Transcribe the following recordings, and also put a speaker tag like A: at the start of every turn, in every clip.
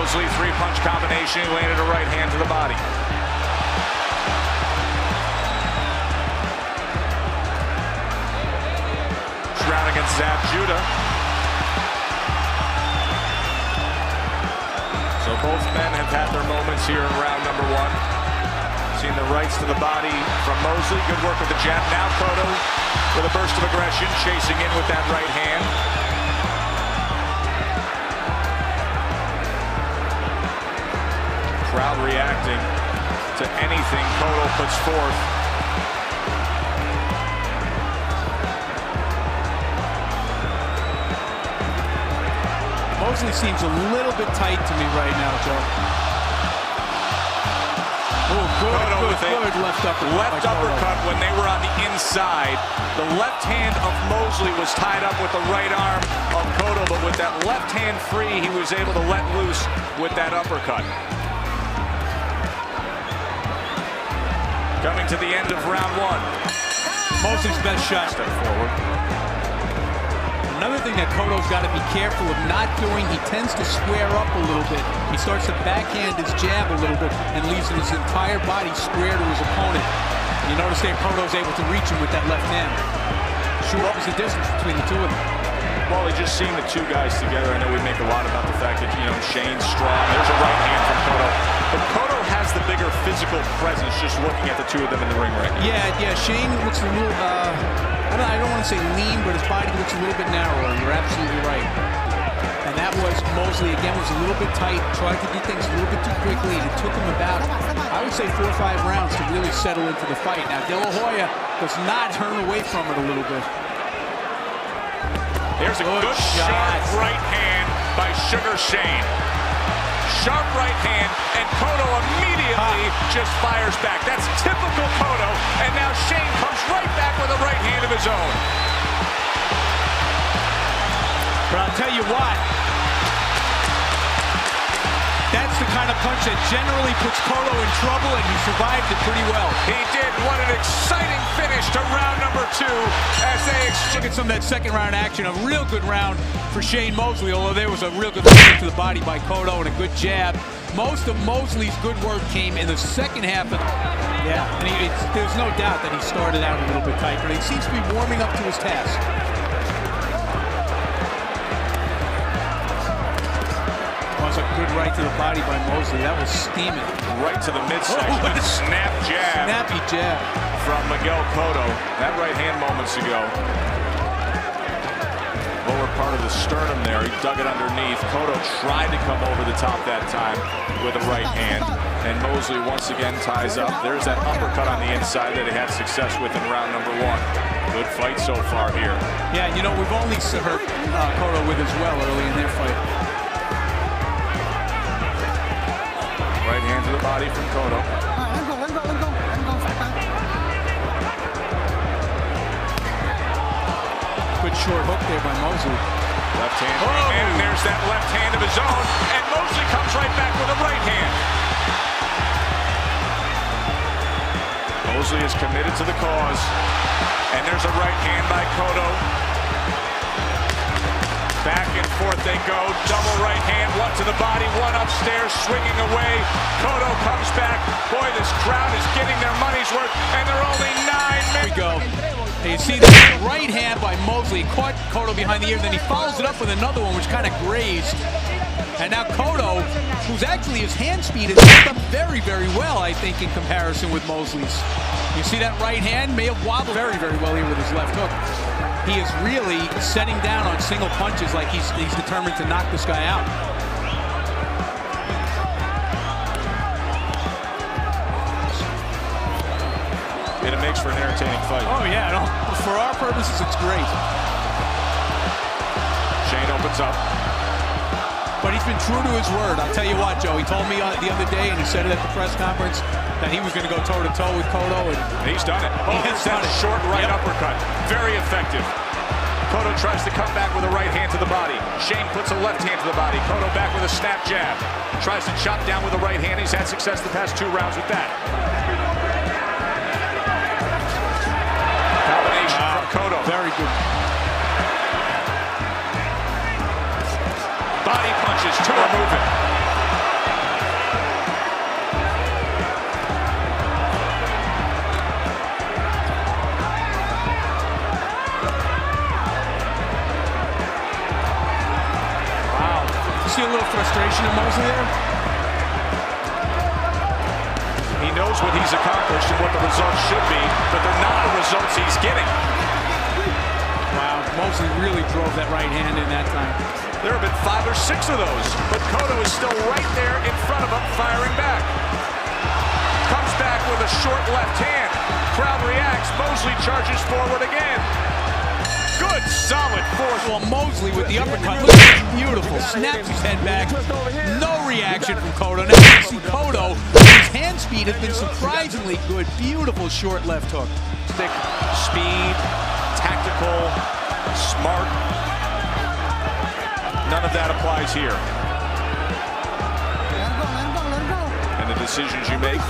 A: Mosley, three-punch combination. He landed a right hand to the body. Round against Zab Judah. So both men have had their moments here in round number one. Seen the rights to the body from Mosley. Good work with the jab. Now Cotto with a burst of aggression, chasing in with that right hand. Crowd reacting to anything Cotto puts forth.
B: Mosley seems a little bit tight to me right now, Joe. Oh, good left uppercut.
A: Left uppercut when they were on the inside. The left hand of Mosley was tied up with the right arm of Cotto, but with that left hand free, he was able to let loose with that uppercut. Coming to the end of round one.
B: Mosley's best shot.
A: Step forward.
B: Another thing that Cotto's got to be careful of not doing, he tends to square up a little bit. He starts to backhand his jab a little bit and leaves his entire body square to his opponent. You notice there Cotto's able to reach him with that left hand. What was the distance between the two of them?
A: Well, just seeing the two guys together, I know we make a lot about the fact that, Shane's strong. There's a right hand from Cotto. But Cotto has the bigger physical presence just looking at the two of them in the ring right now.
B: Yeah, Shane looks a little, I don't want to say lean, but his body looks a little bit narrower. You're absolutely right. And that was Mosley, again, was a little bit tight, tried to do things a little bit too quickly, and it took him about, I would say, 4 or 5 rounds to really settle into the fight. Now, De La Hoya does not turn away from it a little bit.
A: There's a good sharp right hand by Sugar Shane. Sharp right hand, and Cotto immediately just fires back. That's typical Cotto, and now Shane comes right back with a right hand of his own.
B: But I'll tell you what, that's the kind of punch that generally puts Cotto in trouble, and he survived it pretty well.
A: He did. What an exciting finish to round number 2 as they
B: look at some of that second round action. A real good round for Shane Mosley, although there was a real good look to the body by Cotto and a good jab. Most of Mosley's good work came in the second half of and there's no doubt that he started out a little bit tight, but he seems to be warming up to his task. A good right to the body by Mosley. That was steaming.
A: Right to the midsection.
B: Oh,
A: snap jab.
B: Snappy jab.
A: From Miguel Cotto. That right hand moments ago. Lower part of the sternum there. He dug it underneath. Cotto tried to come over the top that time with a right hand. And Mosley once again ties up. There's that uppercut on the inside that he had success with in round number 1. Good fight so far here.
B: Yeah, we've only hurt Cotto with as well early in their fight.
A: Right hand to the body from Cotto.
B: Good short hook there by Mosley.
A: Left hand, and there's that left hand of his own, and Mosley comes right back with a right hand. Mosley is committed to the cause, and there's a right hand by Cotto. Back and forth they go, double right hand, one to the body, one upstairs, swinging away. Cotto comes back. Boy, this crowd is getting their money's worth, and they're only 9 minutes.
B: Here we go. And you see the right hand by Mosley, caught Cotto behind the ear, then he follows it up with another one, which kind of grazed. And now Cotto, who's actually, his hand speed has picked up very, very well, I think, in comparison with Mosley's. You see that right hand may have wobbled very, very well here with his left hook. He is really setting down on single punches like he's determined to knock this guy out.
A: And it makes for an entertaining fight.
B: Oh, yeah. No, for our purposes, it's great.
A: Shane opens up.
B: But he's been true to his word. I'll tell you what, Joe. He told me the other day, and he said it at the press conference, that he was going to go toe-to-toe with Cotto. And
A: he's done it. Oh, there's that short right uppercut. Very effective. Cotto tries to come back with a right hand to the body. Shane puts a left hand to the body. Cotto back with a snap jab. Tries to chop down with a right hand. He's had success the past 2 rounds with that. Combination from Cotto.
B: Very good.
A: Body punches, 2 are moving.
B: See a little frustration in Mosley there?
A: He knows what he's accomplished and what the results should be, but they're not the results he's getting.
B: Wow, Mosley really drove that right hand in that time.
A: There have been 5 or 6 of those, but Cotto is still right there in front of him, firing back. Comes back with a short left hand. Crowd reacts. Mosley charges forward again. Good, solid force.
B: Well, Mosley with the uppercut. Look at that, beautiful. Snaps his head back. No reaction from Cotto. Now you see Cotto, his hand speed has been surprisingly good. Beautiful short left hook.
A: Stick, speed, tactical, smart. None of that applies here. And the decisions you make,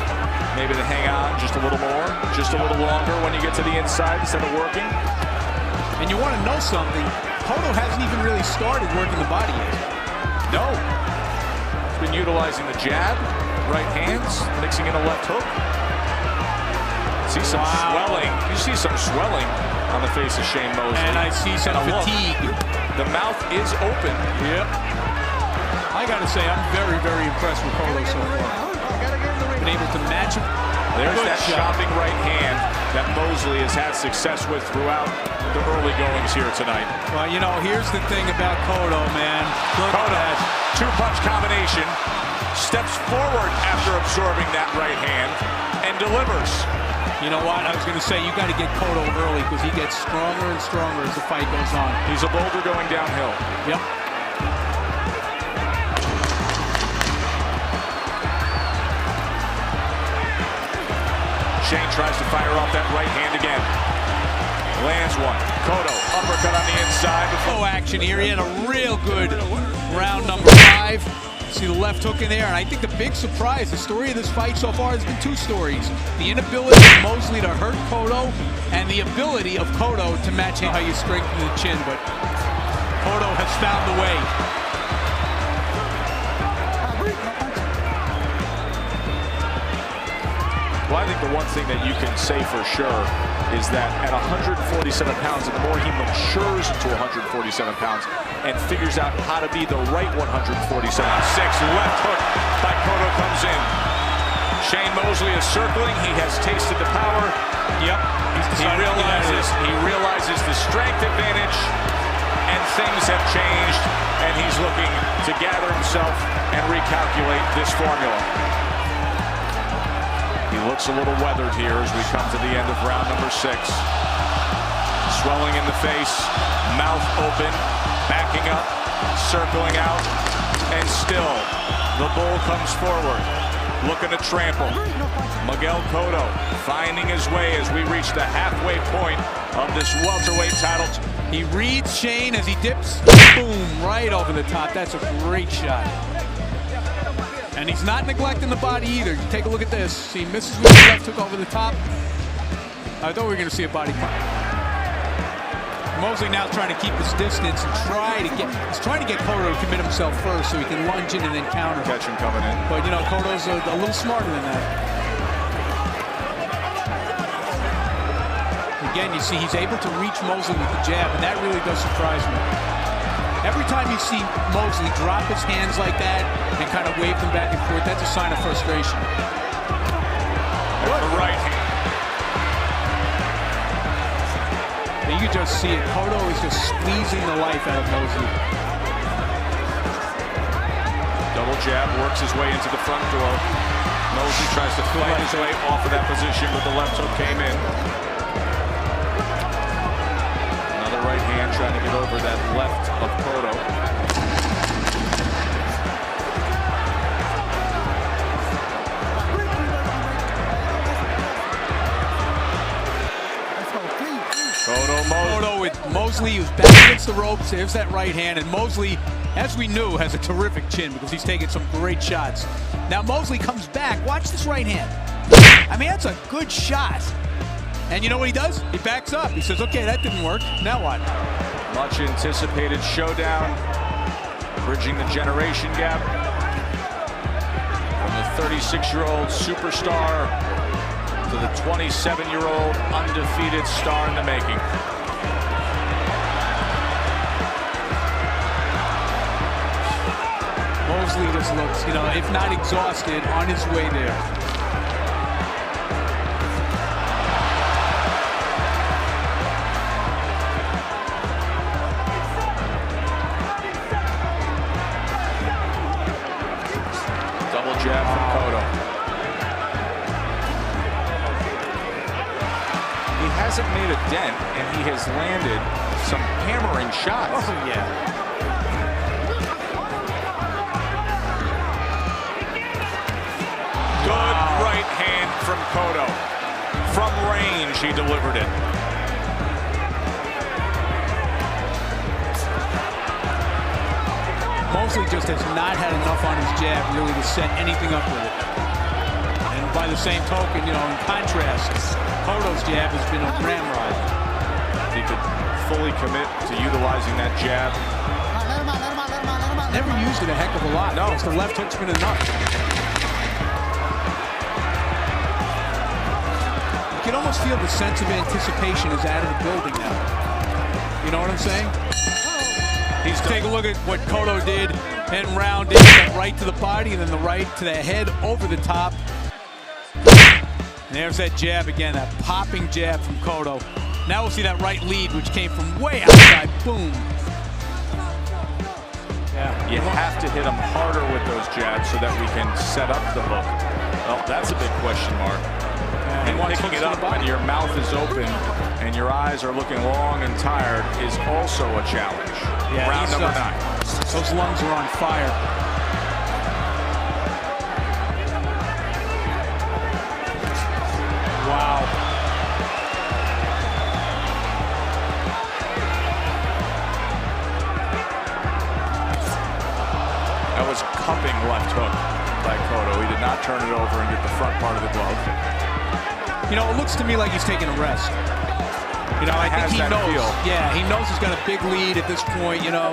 A: maybe to hang on just a little more, just a little longer when you get to the inside instead of working.
B: And you want to know something, Cotto hasn't even really started working the body yet.
A: No. He's been utilizing the jab, right hands, mixing in a left hook. See some swelling. You see some swelling on the face of Shane Mosley.
B: And I see some fatigue.
A: The mouth is open.
B: Yep. I got to say, I'm very, very impressed with Cotto so far. Been able to match him.
A: There's that chopping right hand that Mosley has had success with throughout the early goings here tonight.
B: Well, you know, here's the thing about Cotto, man.
A: Cotto, 2-punch combination, steps forward after absorbing that right hand and delivers.
B: You know what? I was going to say, you got to get Cotto early because he gets stronger and stronger as the fight goes on.
A: He's a boulder going downhill.
B: Yep.
A: Shane tries to fire off that right hand again. Lands one. Cotto, uppercut on the inside.
B: Oh, action here. He had a real good round number 5. See the left hook in there, and I think the big surprise, the story of this fight so far has been 2 stories. The inability of Mosley to hurt Cotto, and the ability of Cotto to match how you strengthen the chin, but Cotto has found the way.
A: Well, I think the one thing that you can say for sure is that at 147 pounds, and the more he matures into 147 pounds and figures out how to be the right 147. 6, left hook by Cotto comes in. Shane Mosley is circling. He has tasted the power.
B: Yep.
A: He realizes the strength advantage, and things have changed, and he's looking to gather himself and recalculate this formula. He looks a little weathered here as we come to the end of round number 6. Swelling in the face, mouth open, backing up, circling out, and still the bull comes forward, looking to trample. Miguel Cotto finding his way as we reach the halfway point of this welterweight title.
B: He reads Shane as he dips, boom, right over the top. That's a great shot. And he's not neglecting the body either. Take a look at this. See, misses with the left hook over the top. I thought we were going to see a body punch. Mosley now trying to keep his distance and he's trying to get Cotto to commit himself first so he can lunge in and then counter.
A: Catch him coming in.
B: But, you know, Cotto's a little smarter than that. Again, you see he's able to reach Mosley with the jab, and that really does surprise me. Every time you see Mosley drop his hands like that and kind of wave them back and forth, that's a sign of frustration.
A: The right hand.
B: And you can just see it. Cotto is just squeezing the life out of Mosley.
A: Double jab, works his way into the front door. Mosley tries to fight his way off of that position, but the left hook came in. Another right hand trying to get over that left of Cotto.
B: Cotto with Mosley, who's back against the ropes. There's that right hand, and Mosley, as we knew, has a terrific chin because he's taking some great shots. Now Mosley comes back. Watch this right hand. I mean, that's a good shot. And you know what he does? He backs up. He says, okay, that didn't work. Now what?
A: Much anticipated showdown, bridging the generation gap from the 36-year-old superstar to the 27-year-old undefeated star in the making.
B: Mosley just looks, you know, if not exhausted, on his way there.
A: Double jab from Cotto. He hasn't made a dent, and he has landed some hammering shots.
B: Oh, yeah.
A: Good right hand from Cotto. From range, he delivered it.
B: Mosley just has not had enough on his jab really to set anything up with it. And by the same token, you know, in contrast, Cotto's jab has been a ramrod.
A: He could fully commit to utilizing that jab.
B: Never used it a heck of a lot.
A: No.
B: The left hook's been enough. You can almost feel the sense of anticipation is out of the building now. You know what I'm saying? Take a look at what Cotto did in round 8. That right to the body and then the right to the head over the top. And there's that jab again, that popping jab from Cotto. Now we'll see that right lead, which came from way outside. Boom.
A: Yeah, you have to hit him harder with those jabs so that we can set up the hook. Well, that's a big question mark. And picking it up when your mouth is open and your eyes are looking long and tired is also a challenge.
B: Yeah,
A: round number 9.
B: Those lungs are on fire. Wow.
A: That was cupping left hook by Cotto. He did not turn it over and get the front part of the glove.
B: You know, it looks to me like he's taking a rest. You know, I think he knows.
A: Feel.
B: Yeah, he knows he's got a big lead at this point, you know.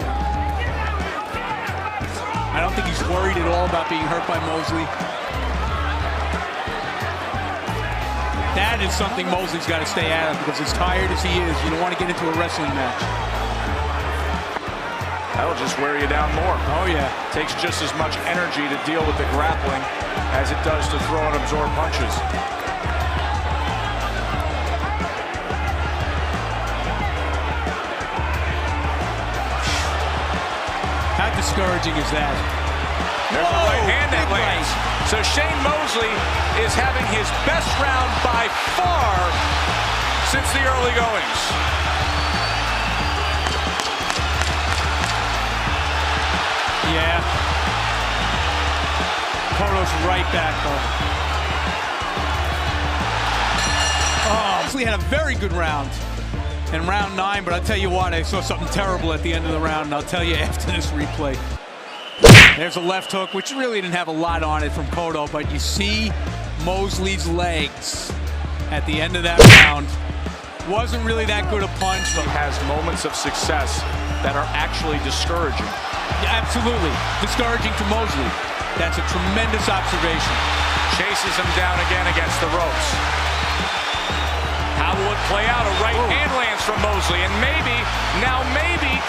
B: I don't think he's worried at all about being hurt by Mosley. That is something Mosley's got to stay out of because as tired as he is, you don't want to get into a wrestling match.
A: That'll just wear you down more.
B: Oh, yeah.
A: Takes just as much energy to deal with the grappling as it does to throw and absorb punches.
B: How discouraging is that?
A: There's a right hand that lands. So Shane Mosley is having his best round by far since the early goings.
B: Yeah. Cotto's right back, though. Oh, Mosley had a very good round in round 9, but I'll tell you what, I saw something terrible at the end of the round, and I'll tell you after this replay. There's a left hook, which really didn't have a lot on it from Cotto, but you see Mosley's legs at the end of that round. Wasn't really that good a punch, but
A: he has moments of success that are actually discouraging.
B: Yeah, absolutely. Discouraging to Mosley. That's a tremendous observation.
A: Chases him down again against the ropes. How will it play out? A right hand lands from Mosley, and maybe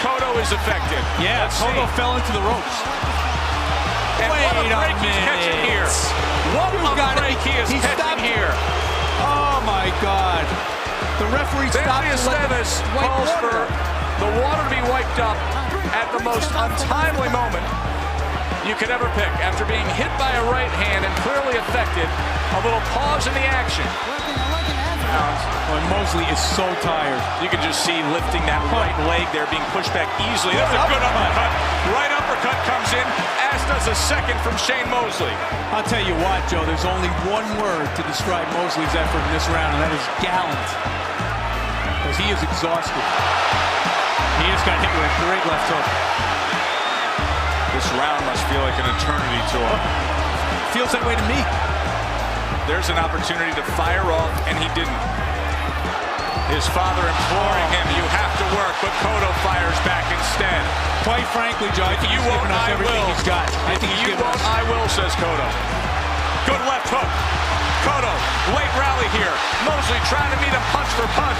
A: Cotto is affected.
B: Yeah, Cotto fell into the ropes.
A: And what a break he's catching here. What a break he is catching here.
B: Oh, my God. The referee stopped to let
A: calls for the water to be wiped up at the most untimely moment you could ever pick. After being hit by a right hand and clearly affected, a little pause in the action.
B: Well, Mosley is so tired.
A: You can just see lifting that right leg there, being pushed back easily. That's a good uppercut. Right uppercut comes in, as does a second from Shane Mosley.
B: I'll tell you what, Joe, there's only one word to describe Mosley's effort in this round, and that is gallant. Because he is exhausted. He just got hit with a great left hook.
A: This round must feel like an eternity to him.
B: Feels that way to me.
A: There's an opportunity to fire off, and he didn't. His father imploring him, you have to work, but Cotto fires back instead.
B: Quite frankly, Joe, I think
A: you
B: he's
A: won't,
B: given us
A: I
B: everything
A: will.
B: he's got. I think
A: you won't, I will, says Cotto. Good left hook. Cotto, late rally here. Mosley trying to meet him punch for punch.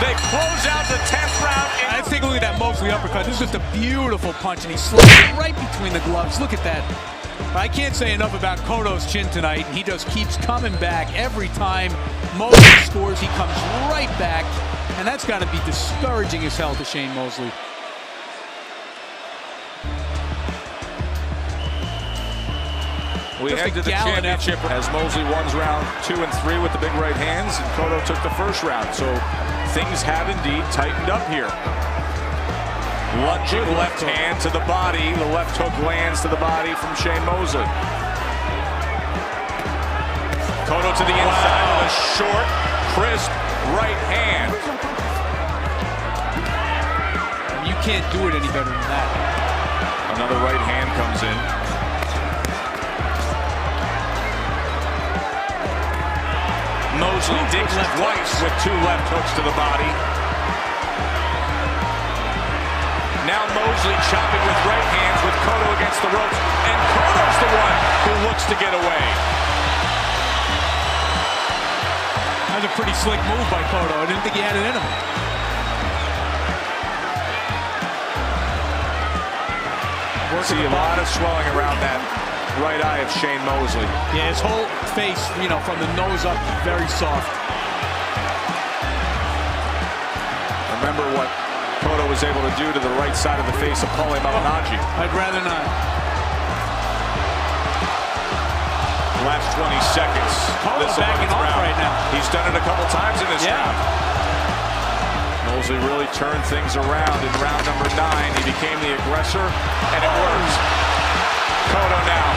A: They close out the 10th round.
B: Let's take a look at that Mosley. Mosley uppercut. This is just a beautiful punch, and he slides it right between the gloves. Look at that. I can't say enough about Cotto's chin tonight. He just keeps coming back every time Mosley scores. He comes right back, and that's got to be discouraging as hell to Shane Mosley.
A: We head to the championship as Mosley won round 2 and 3 with the big right hands, and Cotto took the first round. So things have indeed tightened up here. Lunging left hand to the body. The left hook lands to the body from Shane Mosley. Cotto to the inside with a short, crisp right hand.
B: You can't do it any better than that.
A: Another right hand comes in. Mosley digs twice with 2 left hooks to the body. Now Mosley chopping with right hands with Cotto against the ropes. And Cotto's the one who looks to get away.
B: That was a pretty slick move by Cotto. I didn't think he had it in him.
A: See a lot of swelling around that right eye of Shane Mosley.
B: Yeah, his whole face, you know, from the nose up, very soft.
A: Remember what Cotto was able to do to the right side of the face of Paulie Malignaggi.
B: I'd rather not.
A: Last 20 seconds.
B: Cotto's backing off right now.
A: He's done it a couple times in this round. Mosley really turned things around in round number 9. He became the aggressor, and it works. Cotto now.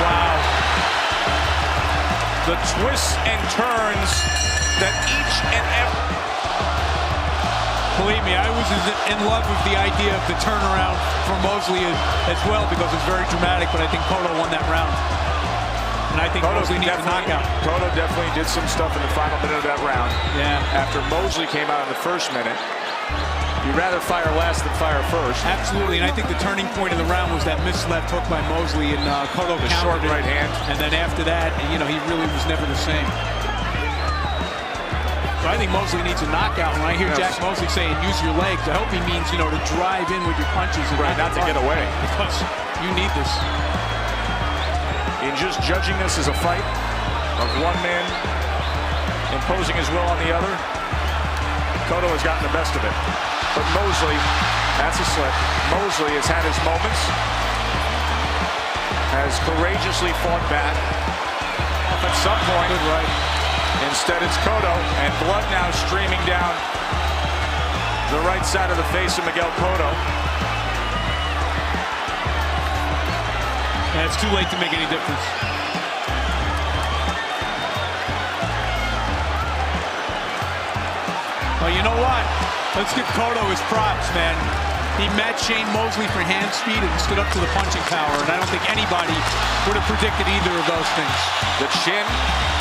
A: Wow. The twists and turns that each and every...
B: Believe me, I was in love with the idea of the turnaround for Mosley as well, because it's very dramatic, but I think Cotto won that round. And I think Mosley needs a knockout.
A: Cotto definitely did some stuff in the final minute of that round.
B: Yeah.
A: After Mosley came out in the first minute. You'd rather fire last than fire first.
B: Absolutely, and I think the turning point of the round was that missed left hook by Mosley, and Cotto
A: the short right hand.
B: And then after that, you know, he really was never the same. So I think Mosley needs a knockout. When I hear Jack Mosley saying use your legs, I hope he means, you know, to drive in with your punches. And
A: not to get away.
B: Because you need this.
A: In just judging this as a fight of one man imposing his will on the other, Cotto has gotten the best of it. But Mosley, that's a slip. Mosley has had his moments, has courageously fought back. At some point, instead it's Cotto, and blood now streaming down the right side of the face of Miguel Cotto.
B: And it's too late to make any difference. Well, you know what? Let's give Cotto his props, man. He matched Shane Mosley for hand speed and stood up to the punching power, and I don't think anybody would have predicted either of those things.
A: The chin,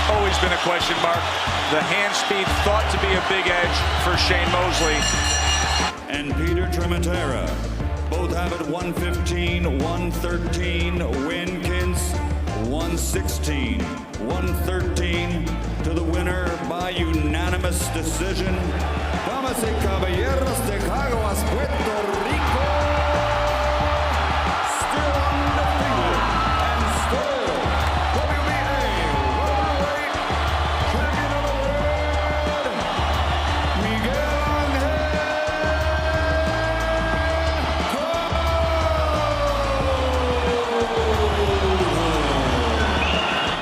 A: always been a question mark. The hand speed thought to be a big edge for Shane Mosley.
C: And Peter Trematera, both have it 115, 113, Winkins 116, 113 to the winner by unanimous decision. Damas y caballeros de Caguas,